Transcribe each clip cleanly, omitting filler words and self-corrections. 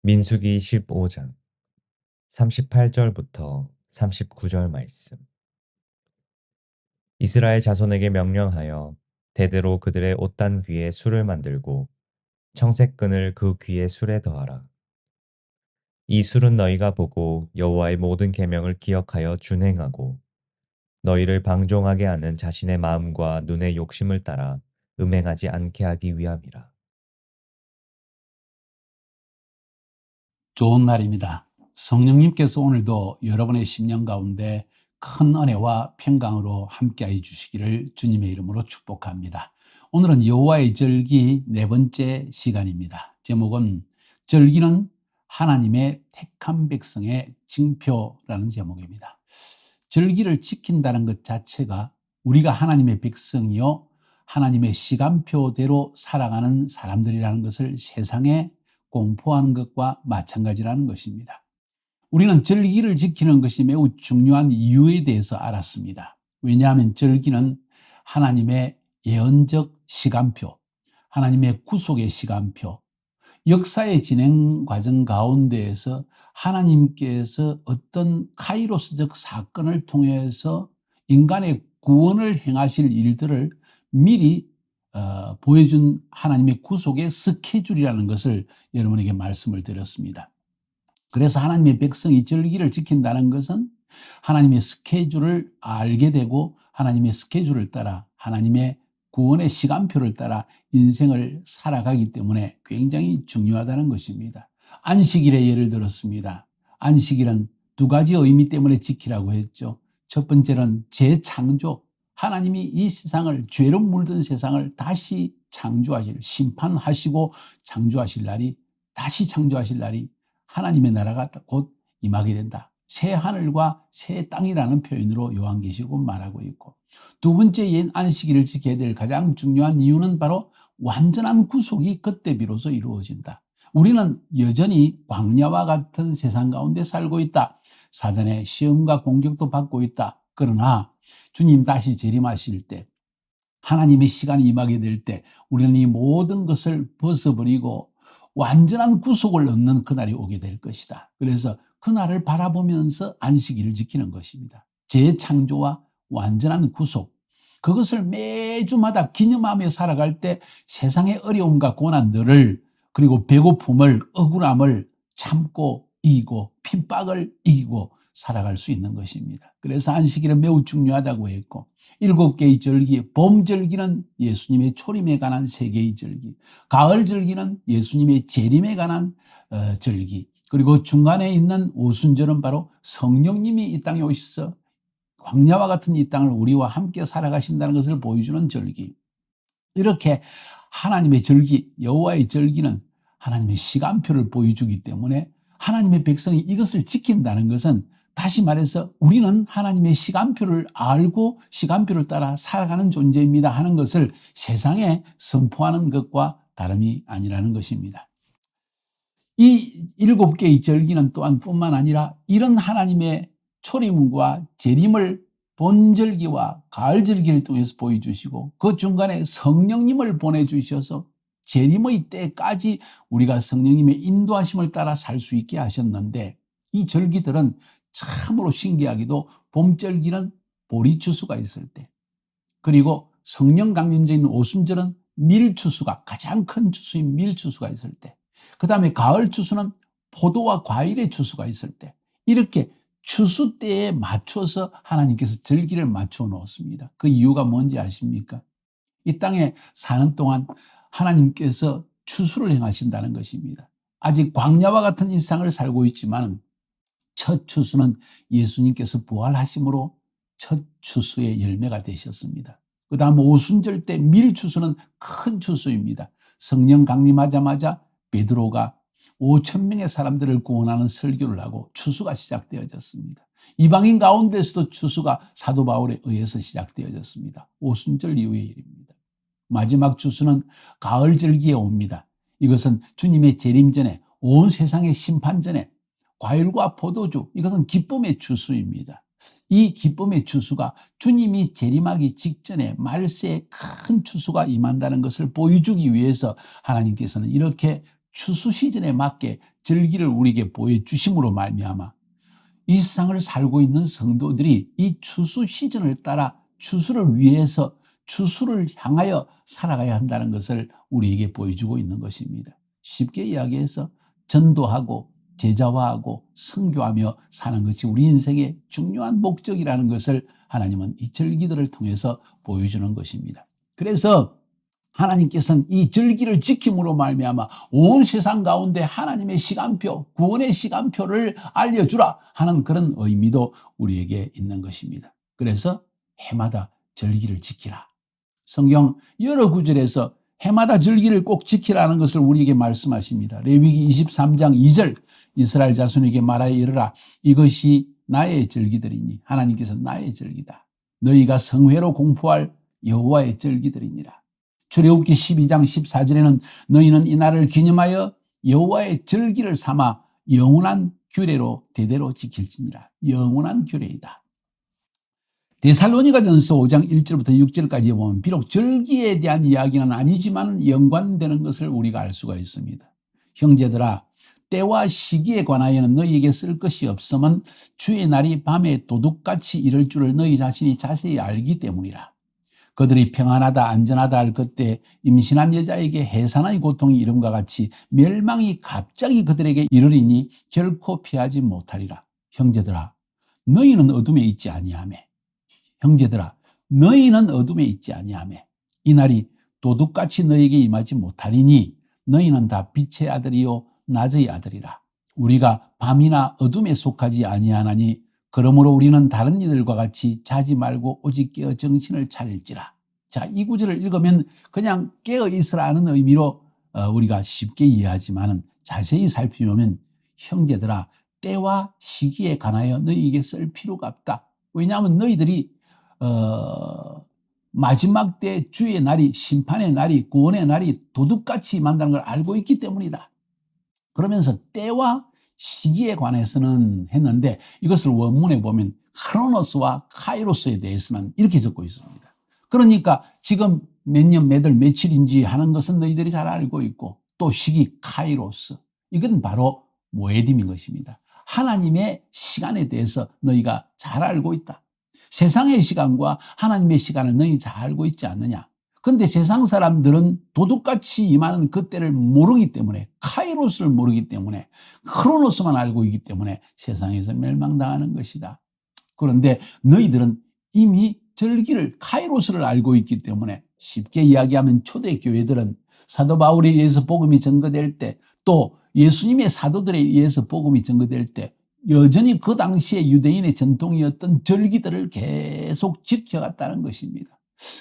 민수기 15장 38절부터 39절 말씀. 이스라엘 자손에게 명령하여 대대로 그들의 옷단 귀에 술을 만들고 청색끈을 그 귀에 술에 더하라. 이 술은 너희가 보고 여호와의 모든 계명을 기억하여 준행하고 너희를 방종하게 하는 자신의 마음과 눈의 욕심을 따라 음행하지 않게 하기 위함이라. 좋은 날입니다. 성령님께서 오늘도 여러분의 심령 가운데 큰 은혜와 평강으로 함께해 주시기를 주님의 이름으로 축복합니다. 오늘은 여호와의 절기 네 번째 시간입니다. 제목은 절기는 하나님의 택한 백성의 징표라는 제목입니다. 절기를 지킨다는 것 자체가 우리가 하나님의 백성이요 하나님의 시간표대로 살아가는 사람들이라는 것을 세상에 공포하는 것과 마찬가지라는 것입니다. 우리는 절기를 지키는 것이 매우 중요한 이유에 대해서 알았습니다. 왜냐하면 절기는 하나님의 예언적 시간표, 하나님의 구속의 시간표, 역사의 진행 과정 가운데에서 하나님께서 어떤 카이로스적 사건을 통해서 인간의 구원을 행하실 일들을 미리 보여준 하나님의 구속의 스케줄이라는 것을 여러분에게 말씀을 드렸습니다. 그래서 하나님의 백성이 절기를 지킨다는 것은 하나님의 스케줄을 알게 되고 하나님의 스케줄을 따라 하나님의 구원의 시간표를 따라 인생을 살아가기 때문에 굉장히 중요하다는 것입니다. 안식일에 예를 들었습니다. 안식일은 두 가지 의미 때문에 지키라고 했죠. 첫 번째는 재창조, 하나님이 이 세상을, 죄로 물든 세상을 다시 창조하실, 심판하시고 창조하실 날이, 다시 창조하실 날이 하나님의 나라가 곧 임하게 된다. 새 하늘과 새 땅이라는 표현으로 요한계시록은 말하고 있고, 두 번째 옛 안식일을 지켜야 될 가장 중요한 이유는 바로 완전한 구속이 그때 비로소 이루어진다. 우리는 여전히 광야와 같은 세상 가운데 살고 있다. 사단의 시험과 공격도 받고 있다. 그러나 주님 다시 재림하실 때, 하나님의 시간이 임하게 될 때 우리는 이 모든 것을 벗어버리고 완전한 구속을 얻는 그날이 오게 될 것이다. 그래서 그날을 바라보면서 안식일을 지키는 것입니다. 재창조와 완전한 구속, 그것을 매주마다 기념하며 살아갈 때 세상의 어려움과 고난들을, 그리고 배고픔을, 억울함을 참고 이기고 핍박을 이기고 살아갈 수 있는 것입니다. 그래서 안식일은 매우 중요하다고 했고, 7개의 절기, 봄 절기는 예수님의 초림에 관한 3개의 절기, 가을 절기는 예수님의 재림에 관한 절기, 그리고 중간에 있는 오순절은 바로 성령님이 이 땅에 오셔서 광야와 같은 이 땅을 우리와 함께 살아가신다는 것을 보여주는 절기. 이렇게 하나님의 절기, 여호와의 절기는 하나님의 시간표를 보여주기 때문에 하나님의 백성이 이것을 지킨다는 것은, 다시 말해서 우리는 하나님의 시간표를 알고 시간표를 따라 살아가는 존재입니다 하는 것을 세상에 선포하는 것과 다름이 아니라는 것입니다. 이 7개의 절기는 또한 뿐만 아니라 이런 하나님의 초림과 재림을 본절기와 가을절기를 통해서 보여주시고, 그 중간에 성령님을 보내주셔서 재림의 때까지 우리가 성령님의 인도하심을 따라 살 수 있게 하셨는데, 이 절기들은 참으로 신기하게도 봄절기는 보리추수가 있을 때, 그리고 성령 강림절인 오순절은 밀추수가, 가장 큰 추수인 밀추수가 있을 때, 그 다음에 가을 추수는 포도와 과일의 추수가 있을 때, 이렇게 추수 때에 맞춰서 하나님께서 절기를 맞춰 놓습니다. 그 이유가 뭔지 아십니까? 이 땅에 사는 동안 하나님께서 추수를 행하신다는 것입니다. 아직 광야와 같은 일상을 살고 있지만 첫 추수는 예수님께서 부활하심으로 첫 추수의 열매가 되셨습니다. 그 다음 오순절 때 밀추수는 큰 추수입니다. 성령 강림하자마자 베드로가 5,000명의 사람들을 구원하는 설교를 하고 추수가 시작되어졌습니다. 이방인 가운데서도 추수가 사도 바울에 의해서 시작되어졌습니다. 오순절 이후의 일입니다. 마지막 추수는 가을절기에 옵니다. 이것은 주님의 재림 전에, 온 세상의 심판 전에, 과일과 포도주, 이것은 기쁨의 추수입니다. 이 기쁨의 추수가 주님이 재림하기 직전에 말세에 큰 추수가 임한다는 것을 보여주기 위해서 하나님께서는 이렇게 추수 시즌에 맞게 절기를 우리에게 보여주심으로 말미암아 이 세상을 살고 있는 성도들이 이 추수 시즌을 따라 추수를 위해서 추수를 향하여 살아가야 한다는 것을 우리에게 보여주고 있는 것입니다. 쉽게 이야기해서 전도하고 제자화하고 선교하며 사는 것이 우리 인생의 중요한 목적이라는 것을 하나님은 이 절기들을 통해서 보여주는 것입니다. 그래서 하나님께서는 이 절기를 지킴으로 말미암아 온 세상 가운데 하나님의 시간표, 구원의 시간표를 알려주라 하는 그런 의미도 우리에게 있는 것입니다. 그래서 해마다 절기를 지키라. 성경 여러 구절에서 해마다 절기를 꼭 지키라는 것을 우리에게 말씀하십니다. 레위기 23장 2절 이스라엘 자손에게 말하여 이르라. 이것이 나의 절기들이니 하나님께서 나의 절기다. 너희가 성회로 공포할 여호와의 절기들이니라. 출애굽기 12장 14절에는 너희는 이 날을 기념하여 여호와의 절기를 삼아 영원한 규례로 대대로 지킬지니라. 영원한 규례이다. 데살로니가전서 5장 1절부터 6절까지 보면 비록 절기에 대한 이야기는 아니지만 연관되는 것을 우리가 알 수가 있습니다. 형제들아, 때와 시기에 관하여는 너희에게 쓸 것이 없으면 주의 날이 밤에 도둑같이 이를 줄을 너희 자신이 자세히 알기 때문이라. 그들이 평안하다 안전하다 할 그때 임신한 여자에게 해산의 고통이 이름과 같이 멸망이 갑자기 그들에게 이르리니 결코 피하지 못하리라. 형제들아, 너희는 어둠에 있지 아니하며 형제들아, 너희는 어둠에 있지 아니하며 이 날이 도둑같이 너희에게 임하지 못하리니 너희는 다 빛의 아들이요 낮의 아들이라. 우리가 밤이나 어둠에 속하지 아니하나니 그러므로 우리는 다른 이들과 같이 자지 말고 오직 깨어 정신을 차릴지라. 자, 이 구절을 읽으면 그냥 깨어 있으라는 의미로 우리가 쉽게 이해하지만 자세히 살펴보면 형제들아, 때와 시기에 관하여 너희에게 쓸 필요가 없다. 왜냐하면 너희들이 마지막 때 주의 날이, 심판의 날이, 구원의 날이 도둑같이 임한다는 걸 알고 있기 때문이다. 그러면서 때와 시기에 관해서는 했는데 이것을 원문에 보면 크로노스와 카이로스에 대해서는 이렇게 적고 있습니다. 그러니까 지금 몇 년, 몇 월, 며칠인지 하는 것은 너희들이 잘 알고 있고 또 시기 카이로스, 이건 바로 모에딤인 것입니다. 하나님의 시간에 대해서 너희가 잘 알고 있다. 세상의 시간과 하나님의 시간을 너희 잘 알고 있지 않느냐. 그런데 세상 사람들은 도둑같이 임하는 그때를 모르기 때문에, 카이로스를 모르기 때문에, 크로노스만 알고 있기 때문에 세상에서 멸망당하는 것이다. 그런데 너희들은 이미 절기를, 카이로스를 알고 있기 때문에 쉽게 이야기하면 초대교회들은 사도 바울에 의해서 복음이 전거될 때, 또 예수님의 사도들에 의해서 복음이 전거될 때 여전히 그 당시에 유대인의 전통이었던 절기들을 계속 지켜갔다는 것입니다.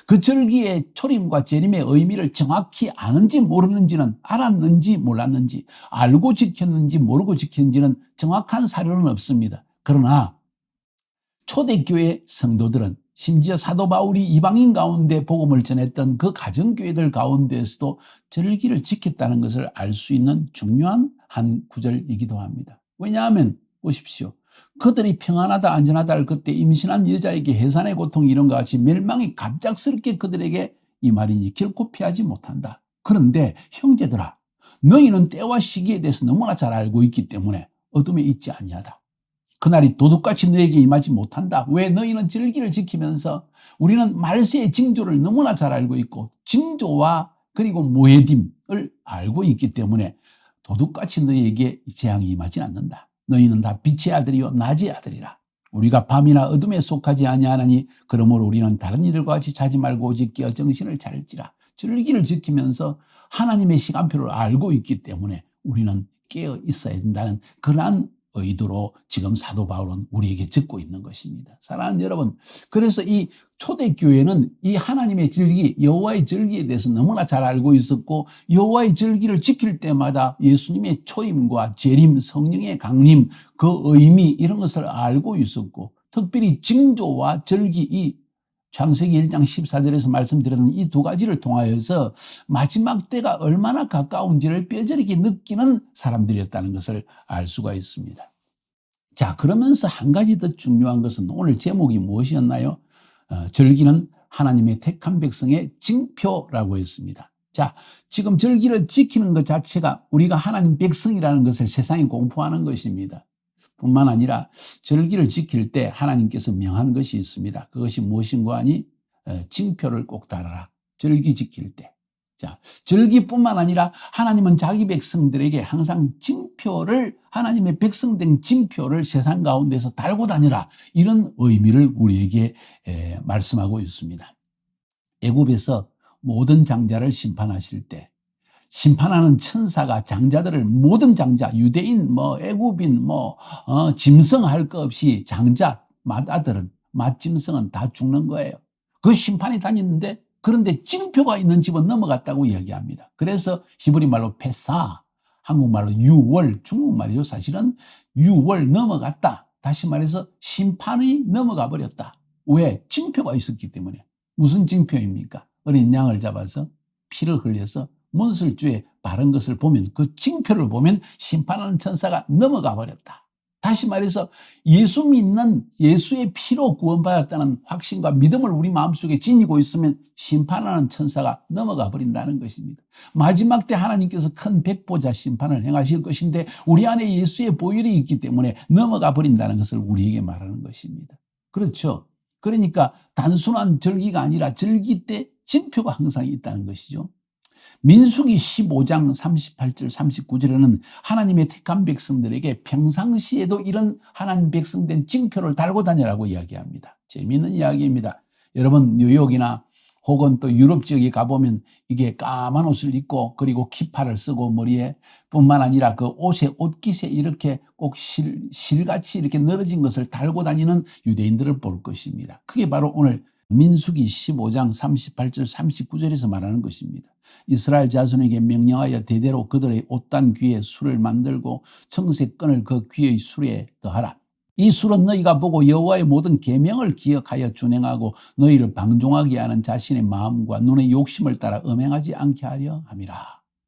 그 절기의 초림과 재림의 의미를 정확히 아는지 모르는지는, 알았는지 몰랐는지, 알고 지켰는지 모르고 지켰는지는 정확한 사료는 없습니다. 그러나 초대교회 성도들은, 심지어 사도 바울이 이방인 가운데 복음을 전했던 그 가정교회들 가운데에서도 절기를 지켰다는 것을 알 수 있는 중요한 한 구절이기도 합니다. 왜냐하면 보십시오. 그들이 평안하다 안전하다 할 그때 임신한 여자에게 해산의 고통이 이런 것 같이 멸망이 갑작스럽게 그들에게 이 말이니 결코 피하지 못한다. 그런데 형제들아, 너희는 때와 시기에 대해서 너무나 잘 알고 있기 때문에 어둠에 있지 아니하다. 그날이 도둑같이 너에게 임하지 못한다. 왜? 너희는 절기를 지키면서 우리는 말세의 징조를 너무나 잘 알고 있고 징조와 그리고 모에딤을 알고 있기 때문에 도둑같이 너희에게 재앙이 임하지 않는다. 너희는 다 빛의 아들이요 낮의 아들이라. 우리가 밤이나 어둠에 속하지 아니하나니 그러므로 우리는 다른 이들과 같이 자지 말고 오직 깨어 정신을 차릴지라. 절기를 지키면서 하나님의 시간표를 알고 있기 때문에 우리는 깨어 있어야 된다는 그러한 의도로 지금 사도 바울은 우리에게 적고 있는 것입니다. 사랑하는 여러분, 그래서 이 초대교회는 이 하나님의 절기, 여호와의 절기에 대해서 너무나 잘 알고 있었고 여호와의 절기를 지킬 때마다 예수님의 초임과 재림, 성령의 강림, 그 의미 이런 것을 알고 있었고 특별히 징조와 절기, 이 창세기 1장 14절에서 말씀드렸던 이 두 가지를 통하여서 마지막 때가 얼마나 가까운지를 뼈저리게 느끼는 사람들이었다는 것을 알 수가 있습니다. 자, 그러면서 한 가지 더 중요한 것은 오늘 제목이 무엇이었나요? 절기는 하나님의 택한 백성의 징표라고 했습니다. 자, 지금 절기를 지키는 것 자체가 우리가 하나님 백성이라는 것을 세상에 공포하는 것입니다. 뿐만 아니라 절기를 지킬 때 하나님께서 명한 것이 있습니다. 그것이 무엇인가 하니 징표를 꼭 달아라. 절기 지킬 때. 자, 절기뿐만 아니라 하나님은 자기 백성들에게 항상 징표를, 하나님의 백성된 징표를 세상 가운데서 달고 다니라. 이런 의미를 우리에게 말씀하고 있습니다. 애굽에서 모든 장자를 심판하실 때 심판하는 천사가 장자들을, 모든 장자, 유대인, 애굽인, 짐승할 것 없이 장자, 맏아들은, 맏짐승은 다 죽는 거예요. 그 심판이 다니는데, 그런데 징표가 있는 집은 넘어갔다고 이야기합니다. 그래서 히브리 말로 페사, 한국말로 유월, 중국말이죠. 사실은 유월 넘어갔다. 다시 말해서 심판이 넘어가 버렸다. 왜? 징표가 있었기 때문에. 무슨 징표입니까? 어린 양을 잡아서 피를 흘려서 문설주에 바른 것을 보면, 그 징표를 보면 심판하는 천사가 넘어가 버렸다. 다시 말해서 예수 믿는, 예수의 피로 구원받았다는 확신과 믿음을 우리 마음속에 지니고 있으면 심판하는 천사가 넘어가 버린다는 것입니다. 마지막 때 하나님께서 큰 백보자 심판을 행하실 것인데 우리 안에 예수의 보혈이 있기 때문에 넘어가 버린다는 것을 우리에게 말하는 것입니다. 그렇죠. 그러니까 단순한 절기가 아니라 절기 때 징표가 항상 있다는 것이죠. 민수기 15장 38절 39절에는 하나님의 택한 백성들에게 평상시에도 이런 하나님 백성된 징표를 달고 다니라고 이야기합니다. 재미있는 이야기입니다. 여러분 뉴욕이나 혹은 또 유럽 지역에 가보면 이게 까만 옷을 입고 그리고 키파를 쓰고 머리에 뿐만 아니라 그 옷에 옷깃에 이렇게 꼭 실같이 이렇게 늘어진 것을 달고 다니는 유대인들을 볼 것입니다. 그게 바로 오늘 민수기 15장 38절 39절에서 말하는 것입니다. 이스라엘 자손에게 명령하여 대대로 그들의 옷단 귀에 술을 만들고 청색끈을 그 귀의 술에 더하라. 이 술은 너희가 보고 여호와의 모든 계명을 기억하여 준행하고 너희를 방종하게 하는 자신의 마음과 눈의 욕심을 따라 음행하지 않게 하려 함이라.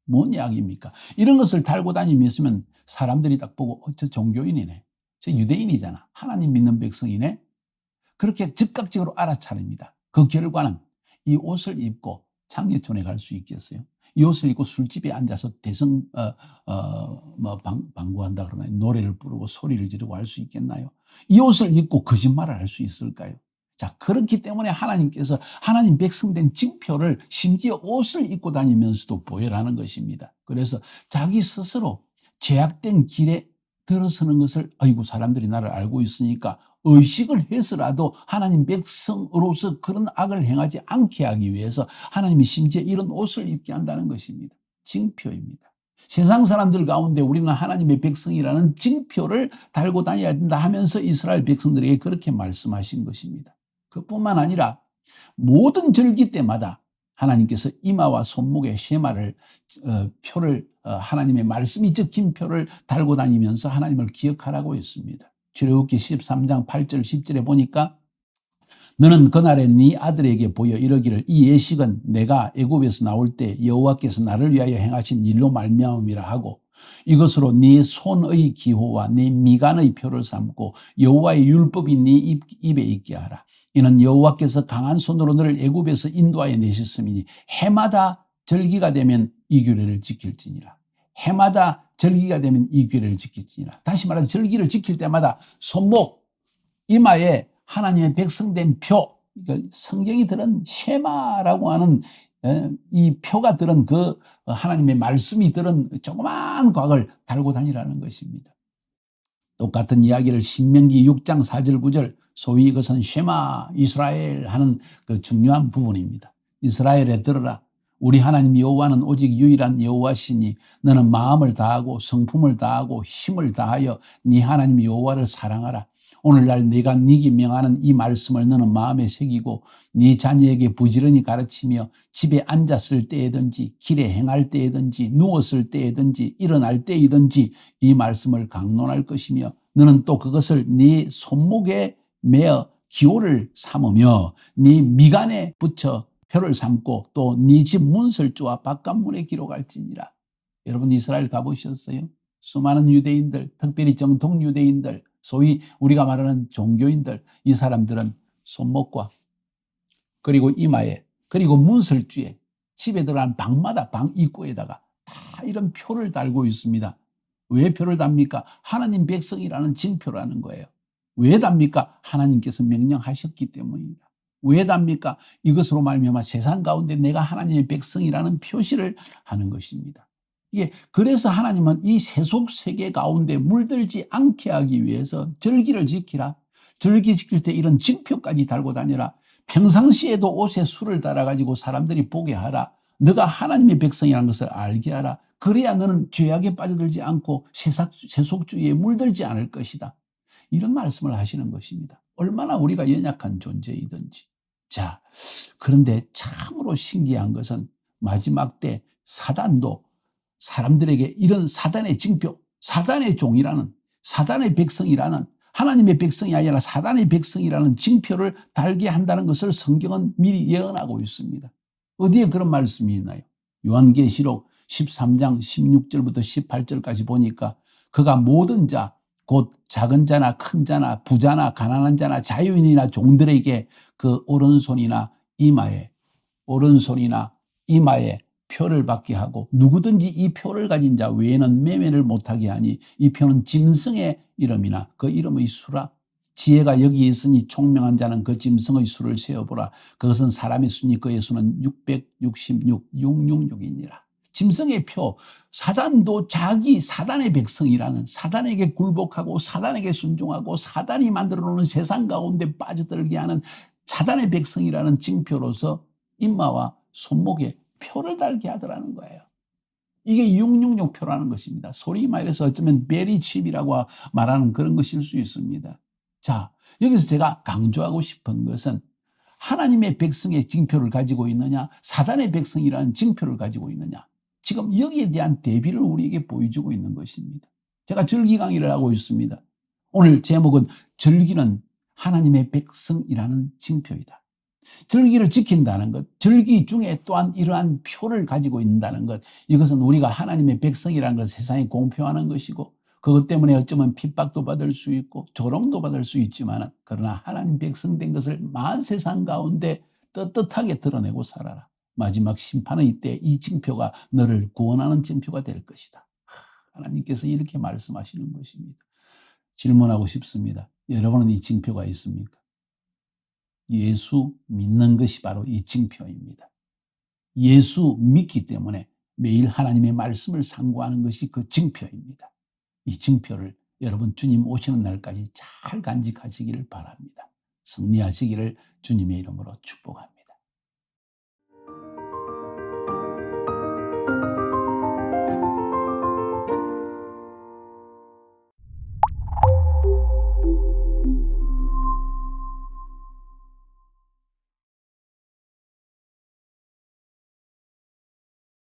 뭔 이야기입니까? 이런 것을 달고 다니면서 사람들이 딱 보고 저 종교인이네, 저 유대인이잖아, 하나님 믿는 백성이네, 그렇게 즉각적으로 알아차립니다. 그 결과는 이 옷을 입고 장례촌에 갈 수 있겠어요? 이 옷을 입고 술집에 앉아서 방구한다 그러나요? 노래를 부르고 소리를 지르고 할 수 있겠나요? 이 옷을 입고 거짓말을 할 수 있을까요? 자, 그렇기 때문에 하나님께서 하나님 백성된 징표를 심지어 옷을 입고 다니면서도 보여라는 것입니다. 그래서 자기 스스로 죄악된 길에 들어서는 것을, 아이고 사람들이 나를 알고 있으니까 의식을 해서라도 하나님 백성으로서 그런 악을 행하지 않게 하기 위해서 하나님이 심지어 이런 옷을 입게 한다는 것입니다. 징표입니다. 세상 사람들 가운데 우리는 하나님의 백성이라는 징표를 달고 다녀야 된다 하면서 이스라엘 백성들에게 그렇게 말씀하신 것입니다. 그뿐만 아니라 모든 절기 때마다 하나님께서 이마와 손목에 쉐마를 표를, 하나님의 말씀이 적힌 표를 달고 다니면서 하나님을 기억하라고 했습니다. 출애굽기 13장 8절 10절에 보니까 너는 그날에 네 아들에게 보여 이르기를 이 예식은 내가 애굽에서 나올 때 여호와께서 나를 위하여 행하신 일로 말미암음이라 하고 이것으로 네 손의 기호와 네 미간의 표를 삼고 여호와의 율법이 네 입에 있게 하라. 이는 여호와께서 강한 손으로 너를 애굽에서 인도하여 내셨음이니 해마다 절기가 되면 이 규례를 지킬지니라. 해마다 절기가 되면 이 규례를 지킬지니라. 다시 말하면 절기를 지킬 때마다 손목, 이마에 하나님의 백성된 표, 그러니까 성경이 들은 쉐마라고 하는 이 표가 들은 그 하나님의 말씀이 들은 조그마한 곽을 달고 다니라는 것입니다. 똑같은 이야기를 신명기 6장 4절 9절 소위 이것은 쉐마 이스라엘 하는 그 중요한 부분입니다. 이스라엘에 들으라. 우리 하나님 여호와는 오직 유일한 여호와시니 너는 마음을 다하고 성품을 다하고 힘을 다하여 네 하나님 여호와를 사랑하라. 오늘날 내가 네게 명하는 이 말씀을 너는 마음에 새기고 네 자녀에게 부지런히 가르치며 집에 앉았을 때에든지 길에 행할 때에든지 누웠을 때에든지 일어날 때이든지 이 말씀을 강론할 것이며 너는 또 그것을 네 손목에 매어 기호를 삼으며 네 미간에 붙여 표를 삼고 또 네 집 문설주와 바깥문에 기록할지니라. 여러분 이스라엘 가보셨어요? 수많은 유대인들, 특별히 정통 유대인들, 소위 우리가 말하는 종교인들, 이 사람들은 손목과 그리고 이마에 그리고 문설주에 집에 들어간 방마다 방 입구에다가 다 이런 표를 달고 있습니다. 왜 표를 답니까? 하나님 백성이라는 징표라는 거예요. 왜 답니까? 하나님께서 명령하셨기 때문입니다. 왜 답니까? 이것으로 말미암아 세상 가운데 내가 하나님의 백성이라는 표시를 하는 것입니다. 이게 그래서 하나님은 이 세속 세계 가운데 물들지 않게 하기 위해서 절기를 지키라. 절기 지킬 때 이런 징표까지 달고 다니라. 평상시에도 옷에 술을 달아가지고 사람들이 보게 하라. 너가 하나님의 백성이라는 것을 알게 하라. 그래야 너는 죄악에 빠져들지 않고 세속주의에 물들지 않을 것이다. 이런 말씀을 하시는 것입니다. 얼마나 우리가 연약한 존재이든지. 자, 그런데 참으로 신기한 것은 마지막 때 사단도 사람들에게 이런 사단의 징표, 사단의 종이라는, 사단의 백성이라는, 하나님의 백성이 아니라 사단의 백성이라는 징표를 달게 한다는 것을 성경은 미리 예언하고 있습니다. 어디에 그런 말씀이 있나요? 요한계시록 13장 16절부터 18절까지 보니까 그가 모든 자, 곧 작은 자나 큰 자나 부자나 가난한 자나 자유인이나 종들에게 그 오른손이나 이마에 표를 받게 하고 누구든지 이 표를 가진 자 외에는 매매를 못하게 하니 이 표는 짐승의 이름이나 그 이름의 수라. 지혜가 여기 있으니 총명한 자는 그 짐승의 수를 세어보라. 그것은 사람의 수니 그의 수는 666이니라. 짐승의 표, 사단도 자기 사단의 백성이라는, 사단에게 굴복하고 사단에게 순종하고 사단이 만들어 놓은 세상 가운데 빠져들게 하는 사단의 백성이라는 징표로서 이마와 손목에 표를 달게 하더라는 거예요. 이게 666 표라는 것입니다. 소리 말해서 어쩌면 베리칩이라고 말하는 그런 것일 수 있습니다. 자, 여기서 제가 강조하고 싶은 것은 하나님의 백성의 징표를 가지고 있느냐, 사단의 백성이라는 징표를 가지고 있느냐, 지금 여기에 대한 대비를 우리에게 보여주고 있는 것입니다. 제가 절기 강의를 하고 있습니다. 오늘 제목은 절기는 하나님의 백성이라는 징표이다. 절기를 지킨다는 것, 절기 중에 또한 이러한 표를 가지고 있다는 것, 이것은 우리가 하나님의 백성이라는 것을 세상에 공표하는 것이고, 그것 때문에 어쩌면 핍박도 받을 수 있고 조롱도 받을 수 있지만, 그러나 하나님 백성 된 것을 만세상 가운데 떳떳하게 드러내고 살아라. 마지막 심판의 때 이 징표가 너를 구원하는 징표가 될 것이다. 하나님께서 이렇게 말씀하시는 것입니다. 질문하고 싶습니다. 여러분은 이 징표가 있습니까? 예수 믿는 것이 바로 이 징표입니다. 예수 믿기 때문에 매일 하나님의 말씀을 상고하는 것이 그 징표입니다. 이 징표를 여러분 주님 오시는 날까지 잘 간직하시기를 바랍니다. 승리하시기를 주님의 이름으로 축복합니다.